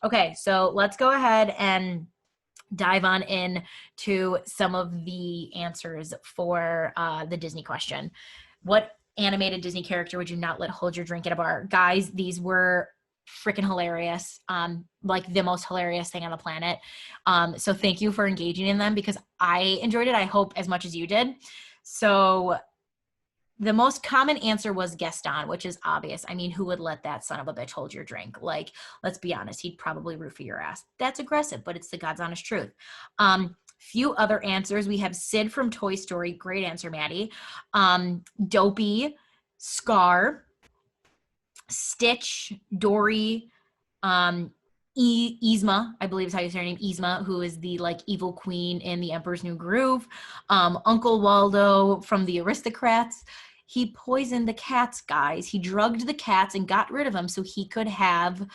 Okay, so let's go ahead and dive on in to some of the answers for the Disney question. What animated Disney character would you not let hold your drink at a bar? Guys, these were freaking hilarious. Like the most hilarious thing on the planet. So thank you for engaging in them because I enjoyed it. I hope as much as you did. So the most common answer was Gaston, which is obvious. I mean, who would let that son of a bitch hold your drink? Like, let's be honest, he'd probably root for your ass. That's aggressive, but it's the God's honest truth. Few other answers. We have Sid from Toy Story. Great answer, Maddie. Dopey, Scar, Stitch, Dory, Yzma, I believe is how you say her name, Yzma, who is the like evil queen in The Emperor's New Groove. Uncle Waldo from The Aristocrats. He poisoned the cats, guys. He drugged the cats and got rid of them so he could have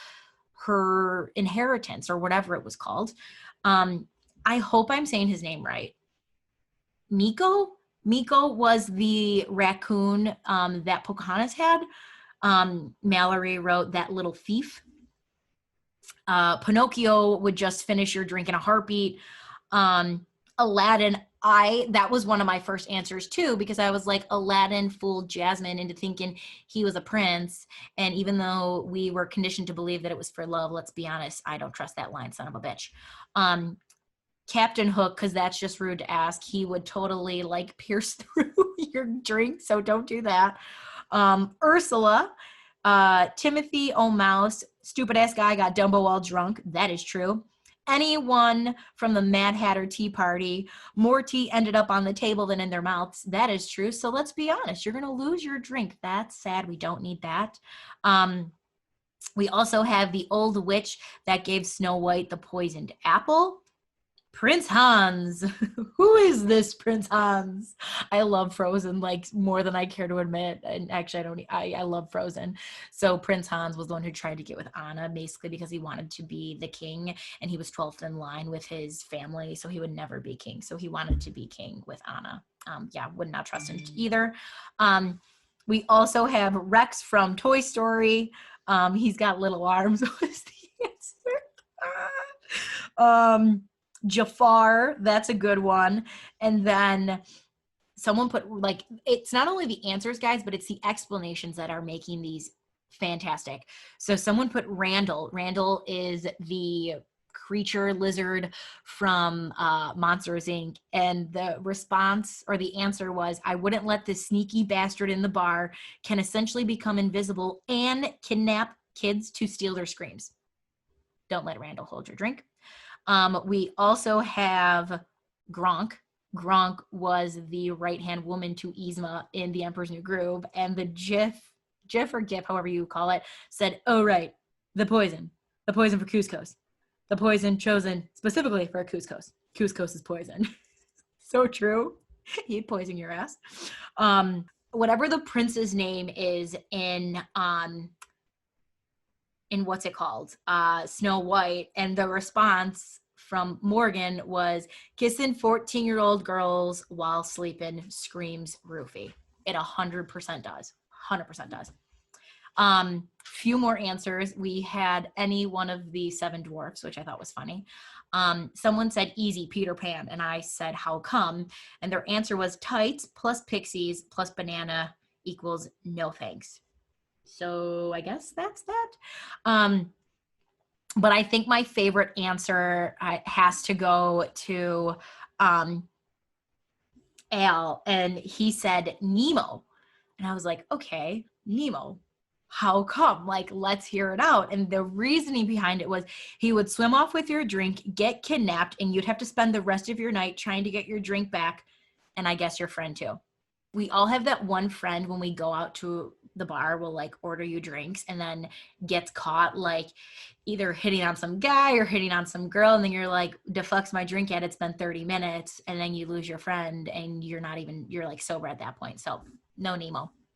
her inheritance or whatever it was called. I hope I'm saying his name right. Miko? Miko was the raccoon that Pocahontas had. Mallory wrote that little thief. Pinocchio would just finish your drink in a heartbeat. Aladdin, that was one of my first answers too, because I was like, Aladdin fooled Jasmine into thinking he was a prince. And even though we were conditioned to believe that it was for love, let's be honest, I don't trust that line, son of a bitch. Captain Hook, because that's just rude to ask. He would totally like pierce through your drink, so don't do that. Ursula, Timothy O'Mouse, stupid ass guy got Dumbo all drunk. That is true. Anyone from the Mad Hatter Tea Party, more tea ended up on the table than in their mouths. That is true. So let's be honest, you're going to lose your drink. That's sad. We don't need that. We also have the old witch that gave Snow White the poisoned apple. Prince Hans. Who is this Prince Hans? I love Frozen like more than I care to admit. And actually, I love Frozen. So Prince Hans was the one who tried to get with Anna basically because he wanted to be the king and he was 12th in line with his family. So he would never be king. So he wanted to be king with Anna. Yeah, would not trust him either. We also have Rex from Toy Story. He's got little arms was the answer. Jafar, that's a good one. And then someone put like, it's not only the answers, guys, but it's the explanations that are making these fantastic. So someone put Randall. Randall is the creature lizard from Monsters Inc. And the response or the answer was, I wouldn't let this sneaky bastard in the bar can essentially become invisible and kidnap kids to steal their screams. Don't let Randall hold your drink. We also have Gronk. Gronk was the right-hand woman to Yzma in The Emperor's New Groove, and the GIF or GIF, however you call it, said, oh, right, the poison for Cuscos. The poison chosen specifically for Cuscos. Cuscos is poison. So true. He'd poison your ass. Whatever the prince's name is in what's it called? Snow White. And the response from Morgan was, kissing 14-year-old girls while sleeping screams roofie. It 100% does. 100% does. Few more answers. We had any one of the 7 dwarfs, which I thought was funny. Someone said easy Peter Pan, and I said how come? And their answer was tights plus pixies plus banana equals no thanks. So I guess that's that. But I think my favorite answer has to go to Al, and he said Nemo. And I was like, okay, Nemo. How come? Like, let's hear it out. And the reasoning behind it was he would swim off with your drink, get kidnapped, and you'd have to spend the rest of your night trying to get your drink back. And I guess your friend too. We all have that one friend when we go out to the bar, will like order you drinks and then gets caught like either hitting on some guy or hitting on some girl. And then you're like, deflects my drink at, it's been 30 minutes. And then you lose your friend and you're like sober at that point. So no Nemo.